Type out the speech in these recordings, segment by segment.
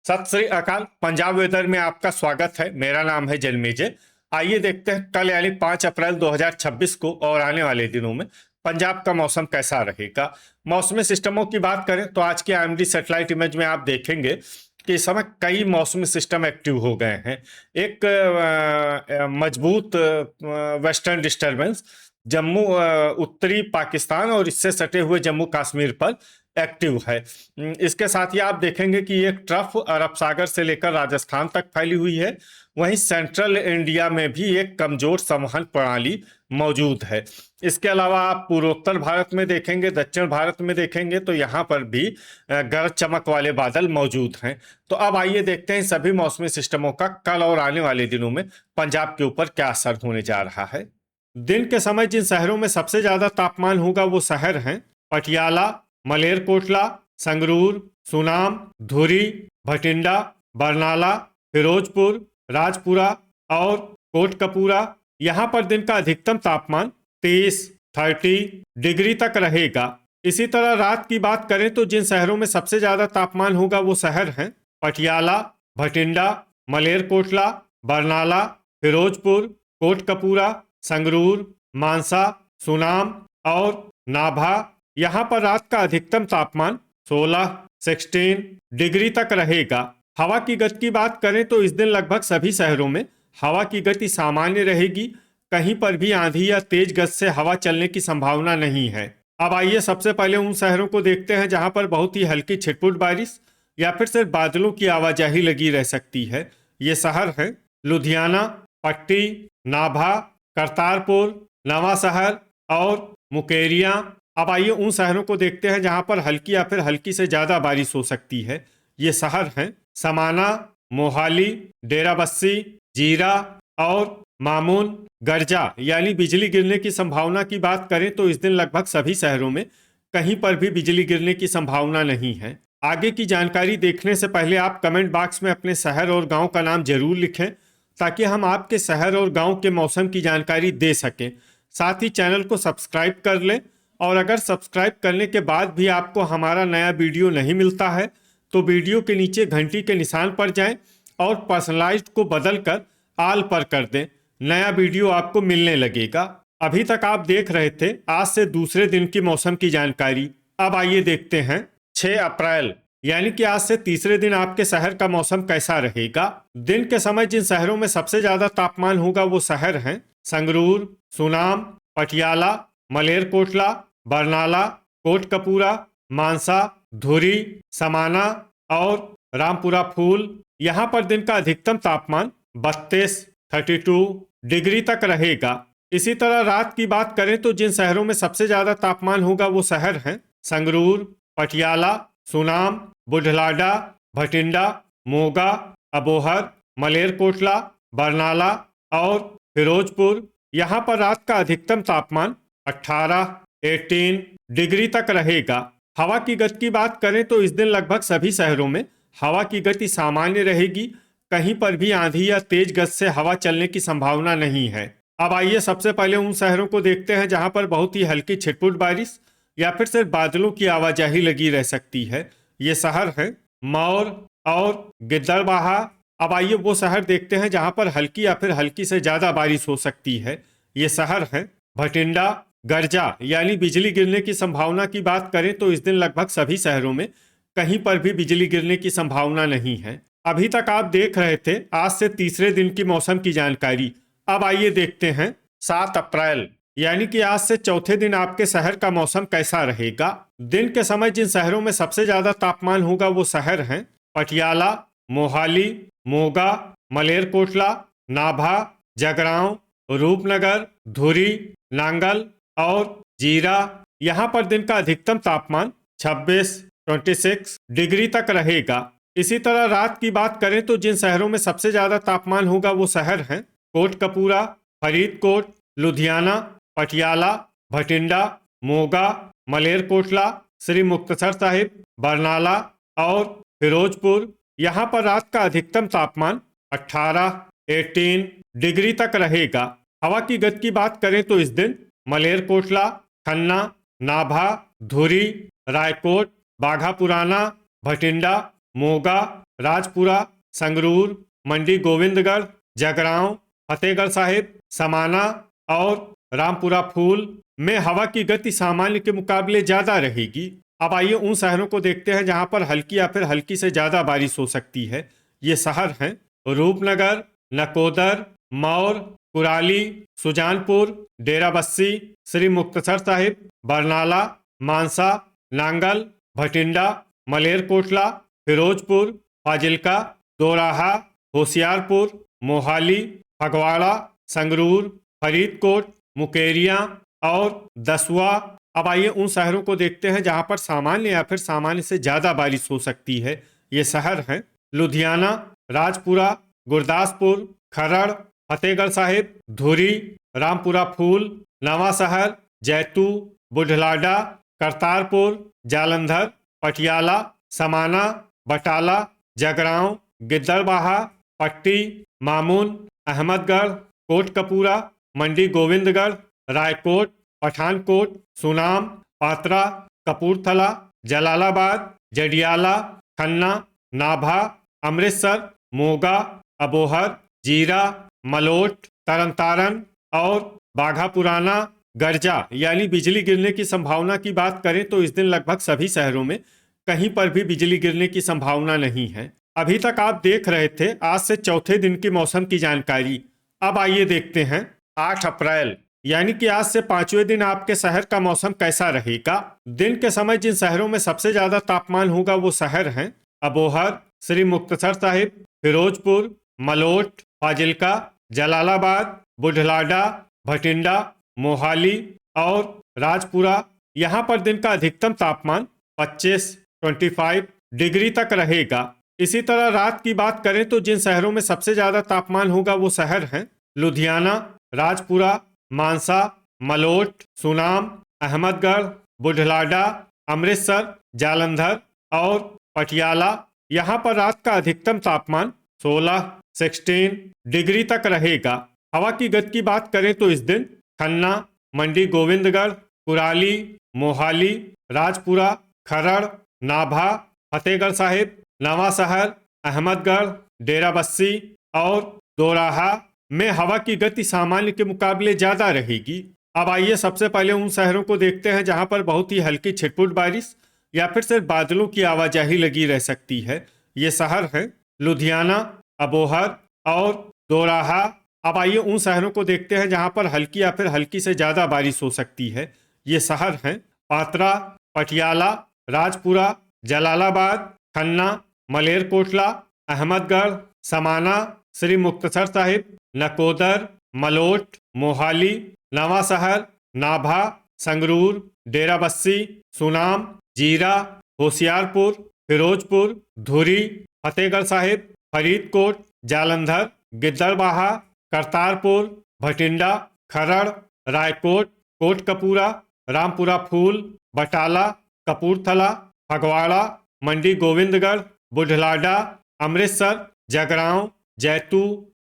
सत श्री अकाल। पंजाब वेदर में आपका स्वागत है। मेरा नाम है जन्मेजय। आइए देखते हैं कल यानी 5 अप्रैल 2026 को और आने वाले दिनों में पंजाब का मौसम कैसा रहेगा। मौसमी सिस्टमों की बात करें तो आज के आईएमडी सैटेलाइट इमेज में आप देखेंगे कि इस समय कई मौसमी सिस्टम एक्टिव हो गए हैं। एक मजबूत वेस्टर्न डिस्टरबेंस जम्मू उत्तरी पाकिस्तान और इससे सटे हुए जम्मू कश्मीर पर एक्टिव है। इसके साथ ही आप देखेंगे कि एक ट्रफ अरब सागर से लेकर राजस्थान तक फैली हुई है। वहीं सेंट्रल इंडिया में भी एक कमजोर संवहन प्रणाली मौजूद है। इसके अलावा आप पूर्वोत्तर भारत में देखेंगे, दक्षिण भारत में देखेंगे तो यहाँ पर भी गरज चमक वाले बादल मौजूद हैं। तो अब आइए देखते हैं सभी मौसमी सिस्टमों का कल और आने वाले दिनों में पंजाब के ऊपर क्या असर होने जा रहा है। दिन के समय जिन शहरों में सबसे ज्यादा तापमान होगा वो शहर हैं पटियाला, मलेरकोटला, संगरूर, सुनाम, धुरी, भटिंडा, बरनाला, फिरोजपुर, राजपुरा और कोटकपूरा। यहाँ पर दिन का अधिकतम तापमान 30 डिग्री तक रहेगा। इसी तरह रात की बात करें तो जिन शहरों में सबसे ज्यादा तापमान होगा वो शहर हैं पटियाला, भटिंडा, मलेरकोटला, बरनाला, फिरोजपुर, कोटकपूरा, संगरूर, मानसा, सुनाम और नाभा। यहाँ पर रात का अधिकतम तापमान 16 डिग्री तक रहेगा। हवा की गति की बात करें तो इस दिन लगभग सभी शहरों में हवा की गति सामान्य रहेगी। कहीं पर भी आंधी या तेज गति से हवा चलने की संभावना नहीं है। अब आइए सबसे पहले उन शहरों को देखते हैं जहां पर बहुत ही हल्की छिटपुट बारिश या फिर सिर्फ बादलों की आवाजाही लगी रह सकती है। ये शहर हैं लुधियाना, पट्टी, नाभा, करतारपुर, नवा शहर और मुकेरिया। अब आइए उन शहरों को देखते हैं जहां पर हल्की या फिर हल्की से ज्यादा बारिश हो सकती है। ये शहर हैं समाना, मोहाली, डेराबस्सी, जीरा और मामून। गर्जा यानी बिजली गिरने की संभावना की बात करें तो इस दिन लगभग सभी शहरों में कहीं पर भी बिजली गिरने की संभावना नहीं है। आगे की जानकारी देखने से पहले आप कमेंट बॉक्स में अपने शहर और गांव का नाम जरूर लिखें ताकि हम आपके शहर और गांव के मौसम की जानकारी दे सकें। साथ ही चैनल को सब्सक्राइब कर लें और अगर सब्सक्राइब करने के बाद भी आपको हमारा नया वीडियो नहीं मिलता है तो वीडियो के नीचे घंटी के निशान पर जाएं और पर्सनलाइज्ड को बदलकर आल पर कर दें। नया वीडियो आपको मिलने लगेगा। अभी तक आप देख रहे थे आज से दूसरे दिन की मौसम की जानकारी। अब आइए देखते हैं 6 अप्रैल यानी कि आज से तीसरे दिन आपके शहर का मौसम कैसा रहेगा। दिन के समय जिन शहरों में सबसे ज्यादा तापमान होगा वो शहर हैं संगरूर, सुनाम, पटियाला, मलेरकोटला, बरनाला, कोटकपूरा, मानसा, धुरी, समाना और रामपुरा फूल। यहाँ पर दिन का अधिकतम तापमान 32 डिग्री तक रहेगा। इसी तरह रात की बात करें तो जिन शहरों में सबसे ज्यादा तापमान होगा वो शहर हैं संगरूर, पटियाला, सुनाम, बुढलाडा, भटिंडा, मोगा, अबोहर, मलेरकोटला, बरनाला और फिरोजपुर। यहाँ पर रात का अधिकतम तापमान 18 डिग्री तक रहेगा। हवा की गति की बात करें तो इस दिन लगभग सभी शहरों में हवा की गति सामान्य रहेगी। कहीं पर भी आंधी या तेज गति से हवा चलने की संभावना नहीं है। अब आइए सबसे पहले उन शहरों को देखते हैं जहां पर बहुत ही हल्की छिटपुट बारिश या फिर सिर्फ बादलों की आवाजाही लगी रह सकती है। ये शहर हैं मौर और गिद्दड़बाहा। अब आइए वो शहर देखते हैं जहां पर हल्की या फिर हल्की से ज्यादा बारिश हो सकती है। ये शहर हैं भटिंडा। गर्जा यानी बिजली गिरने की संभावना की बात करें तो इस दिन लगभग सभी शहरों में कहीं पर भी बिजली गिरने की संभावना नहीं है। अभी तक आप देख रहे थे आज से तीसरे दिन की मौसम की जानकारी। अब आइए देखते हैं 7 अप्रैल यानी कि आज से चौथे दिन आपके शहर का मौसम कैसा रहेगा। दिन के समय जिन शहरों में सबसे ज्यादा तापमान होगा वो शहर हैं पटियाला, मोहाली, मोगा, मलेरकोटला, नाभा, जगरांव, रूपनगर, धुरी, नांगल और जीरा। यहाँ पर दिन का अधिकतम तापमान 26 डिग्री तक रहेगा। इसी तरह रात की बात करें तो जिन शहरों में सबसे ज्यादा तापमान होगा वो शहर हैं कोटकपूरा, फरीदकोट, लुधियाना, पटियाला, भटिंडा, मोगा, मलेरकोटला, श्री मुक्तसर साहिब, बरनाला और फिरोजपुर। यहाँ पर रात का अधिकतम तापमान 18 डिग्री तक रहेगा। हवा की गति की बात करें तो इस दिन मलेरकोटला, खन्ना, नाभा, धुरी, रायकोट, बाघा पुराना, भटिंडा, मोगा, राजपुरा, संगरूर, मंडी गोविंदगढ़, जगरांव, फतेहगढ़ साहिब, समाना और रामपुरा फूल में हवा की गति सामान्य के मुकाबले ज्यादा रहेगी। अब आइए उन शहरों को देखते हैं जहां पर हल्की या फिर हल्की से ज्यादा बारिश हो सकती है। ये शहर हैं रूपनगर, नकोदर, मौर, कुराली, सुजानपुर, डेराबस्सी, श्री मुक्तसर साहिब, बरनाला, मानसा, नांगल, भटिंडा, मलेरकोटला, फिरोजपुर, फाजिल्का, दोराहा, होशियारपुर, मोहाली, फगवाड़ा, संगरूर, फरीदकोट, मुकेरियां और दसवा। अब आइए उन शहरों को देखते हैं जहां पर सामान्य या फिर सामान्य से ज्यादा बारिश हो सकती है। ये शहर हैं लुधियाना, राजपुरा, गुरदासपुर, खरड़, फतेहगढ़ साहिब, धुरी, रामपुरा फूल, नवा शहर, जैतू, बुढ़लाडा, करतारपुर, जालंधर, पटियाला, समाना, बटाला, जगरांव, गिद्दड़बाहा, पट्टी, मामून, अहमदगढ़, कोटकपूरा, मंडी गोविंदगढ़, रायकोट, पठानकोट, सुनाम, पात्रा, कपूरथला, जलालाबाद, जडियाला, खन्ना, नाभा, अमृतसर, मोगा, अबोहर, जीरा, मलोट, तरनतारन और बाघा पुराना, गर्जा यानी बिजली गिरने की संभावना की बात करें तो इस दिन लगभग सभी शहरों में कहीं पर भी बिजली गिरने की संभावना नहीं है। अभी तक आप देख रहे थे आज से चौथे दिन की मौसम की जानकारी। अब आइए देखते हैं 8 अप्रैल यानी कि आज से 5वें दिन आपके शहर का मौसम कैसा रहेगा। दिन के समय जिन शहरों में सबसे ज्यादा तापमान होगा वो शहर हैं अबोहर, श्री मुक्तसर साहिब, फिरोजपुर, मलोट, फाजिल्का, जलालाबाद, बुढ़लाडा, भटिंडा, मोहाली और राजपुरा। यहाँ पर दिन का अधिकतम तापमान 25 डिग्री तक रहेगा। इसी तरह रात की बात करें तो जिन शहरों में सबसे ज्यादा तापमान होगा वो शहर हैं लुधियाना, राजपुरा, मानसा, मलोट, सुनाम, अहमदगढ़, बुढ़लाडा, अमृतसर, जालंधर और पटियाला। यहाँ पर रात का अधिकतम तापमान 16 डिग्री तक रहेगा। हवा की गति की बात करें तो इस दिन खन्ना, मंडी गोविंदगढ़, कुराली, मोहाली, राजपुरा, खरड़, नाभा, फतेहगढ़ साहिब, नवा शहर, अहमदगढ़, डेराबस्सी और दोराहा में हवा की गति सामान्य के मुकाबले ज्यादा रहेगी। अब आइए सबसे पहले उन शहरों को देखते हैं जहां पर बहुत ही हल्की छिटपुट बारिश या फिर सिर्फ बादलों की आवाजाही लगी रह सकती है। ये शहर हैं लुधियाना, अबोहर और दोराहा। अब आइए उन शहरों को देखते हैं जहां पर हल्की या फिर हल्की से ज्यादा बारिश हो सकती है। ये शहर हैं पात्रा, पटियाला, राजपुरा, जलालाबाद, खन्ना, मलेरकोटला, अहमदगढ़, समाना, श्री मुक्तसर साहिब, नकोदर, मलोट, मोहाली, नवा शहर, नाभा, संगरूर, डेराबस्सी, सुनाम, जीरा, होशियारपुर, फिरोजपुर, धुरी, फतेहगढ़ साहिब, फरीदकोट, जालंधर, गिद्दड़बाहा, करतारपुर, भटिंडा, खरड़, रायकोट, कोटकपूरा, रामपुरा फूल, बटाला, कपूरथला, फगवाड़ा, मंडी गोविंदगढ़, बुढ़लाडा, अमृतसर, जगरांव, जैतू,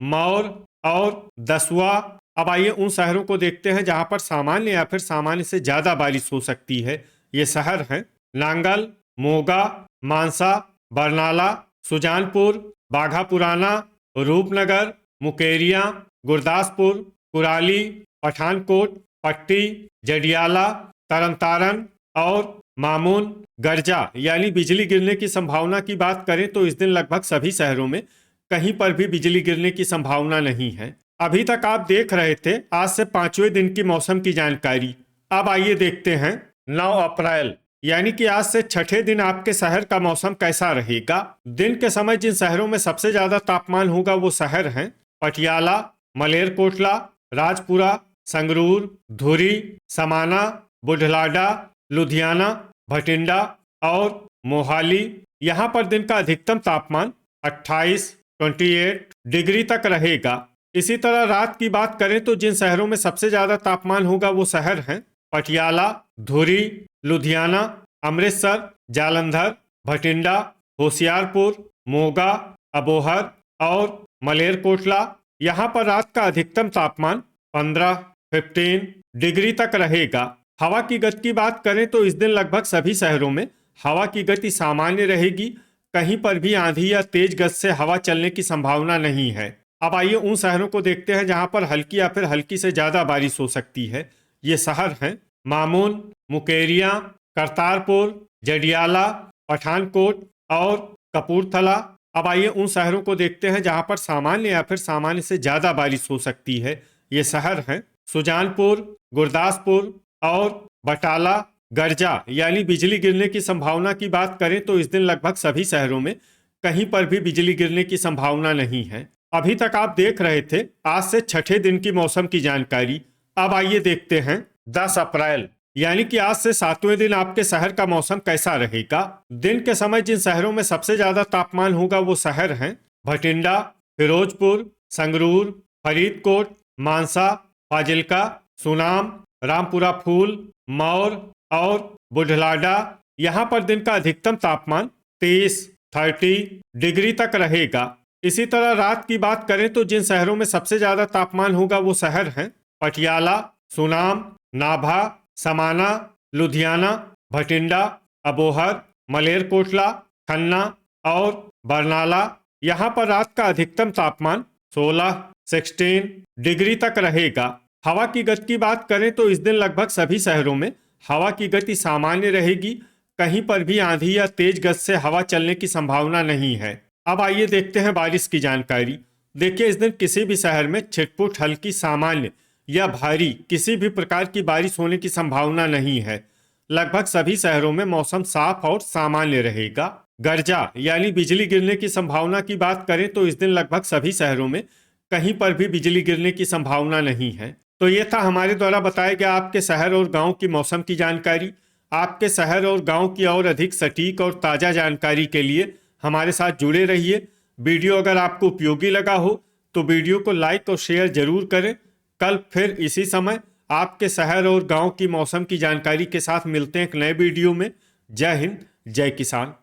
मौर और दसवा। अब आइए उन शहरों को देखते हैं जहां पर सामान्य या फिर सामान्य से ज्यादा बारिश हो सकती है। ये शहर हैं नांगल, मोगा, मानसा, बरनाला, सुजानपुर, बाघा पुराना, रूपनगर, मुकेरियां, गुरदासपुर, कुराली, पठानकोट, पट्टी, जडियाला, तरनतारन और मामून, गर्जा यानी बिजली गिरने की संभावना की बात करें तो इस दिन लगभग सभी शहरों में कहीं पर भी बिजली गिरने की संभावना नहीं है। अभी तक आप देख रहे थे आज से 5वें दिन की मौसम की जानकारी। अब आइए देखते हैं 9 अप्रैल यानी कि आज से 6ठे दिन आपके शहर का मौसम कैसा रहेगा। दिन के समय जिन शहरों में सबसे ज्यादा तापमान होगा वो शहर हैं पटियाला, मलेरकोटला, राजपुरा, संगरूर, धुरी, समाना, बुढ़लाडा, लुधियाना, भटिंडा और मोहाली। यहाँ पर दिन का अधिकतम तापमान 28 डिग्री तक रहेगा। इसी तरह रात की बात करें तो जिन शहरों में सबसे ज्यादा तापमान होगा वो शहर हैं पटियाला, धुरी, लुधियाना, अमृतसर, जालंधर, भटिंडा, होशियारपुर, मोगा, अबोहर और मलेरकोटला। यहाँ पर रात का अधिकतम तापमान 15 डिग्री तक रहेगा। हवा की गति की बात करें तो इस दिन लगभग सभी शहरों में हवा की गति सामान्य रहेगी। कहीं पर भी आंधी या तेज गज से हवा चलने की संभावना नहीं है। अब आइए उन शहरों को देखते हैं जहां पर हल्की या फिर हल्की से ज्यादा बारिश हो सकती है। ये शहर हैं मामून, मुकेरियां, करतारपुर, जडियाला, पठानकोट और कपूरथला। अब आइए उन शहरों को देखते हैं जहां पर सामान्य या फिर सामान्य से ज्यादा बारिश हो सकती है। ये शहर हैं सुजानपुर, गुरदासपुर और बटाला। गर्जा यानी बिजली गिरने की संभावना की बात करें तो इस दिन लगभग सभी शहरों में कहीं पर भी बिजली गिरने की संभावना नहीं है। अभी तक आप देख रहे थे आज से छठे दिन की मौसम की जानकारी। अब आइए देखते हैं 10 अप्रैल यानी कि आज से 7वें दिन आपके शहर का मौसम कैसा रहेगा। दिन के समय जिन शहरों में सबसे ज्यादा तापमान होगा वो शहर हैं भटिंडा, फिरोजपुर, संगरूर, फरीदकोट, मानसा, फाजिल्का, सुनाम, रामपुरा फूल, मौर और बुढ़लाडा। यहाँ पर दिन का अधिकतम तापमान 30 डिग्री तक रहेगा। इसी तरह रात की बात करें तो जिन शहरों में सबसे ज्यादा तापमान होगा वो शहर हैं पटियाला, सुनाम, नाभा, समाना, लुधियाना, भटिंडा, अबोहर, मलेरकोटला, खन्ना और बरनाला। यहाँ पर रात का अधिकतम तापमान 16 डिग्री तक रहेगा। हवा की गति की बात करें तो इस दिन लगभग सभी शहरों में हवा की गति सामान्य रहेगी। कहीं पर भी आंधी या तेज गति से हवा चलने की संभावना नहीं है। अब आइए देखते हैं बारिश की जानकारी। देखिए इस दिन किसी भी शहर में छिटपुट हल्की सामान्य या भारी किसी भी प्रकार की बारिश होने की संभावना नहीं है। लगभग सभी शहरों में मौसम साफ और सामान्य रहेगा। गर्जा यानी बिजली गिरने की संभावना की बात करें तो इस दिन लगभग सभी शहरों में कहीं पर भी बिजली गिरने की संभावना नहीं है। तो ये था हमारे द्वारा बताया गया आपके शहर और गांव की मौसम की जानकारी। आपके शहर और गांव की और अधिक सटीक और ताज़ा जानकारी के लिए हमारे साथ जुड़े रहिए। वीडियो अगर आपको उपयोगी लगा हो तो वीडियो को लाइक और शेयर जरूर करें। कल फिर इसी समय आपके शहर और गांव की मौसम की जानकारी के साथ मिलते हैं एक नए वीडियो में। जय हिंद, जय किसान।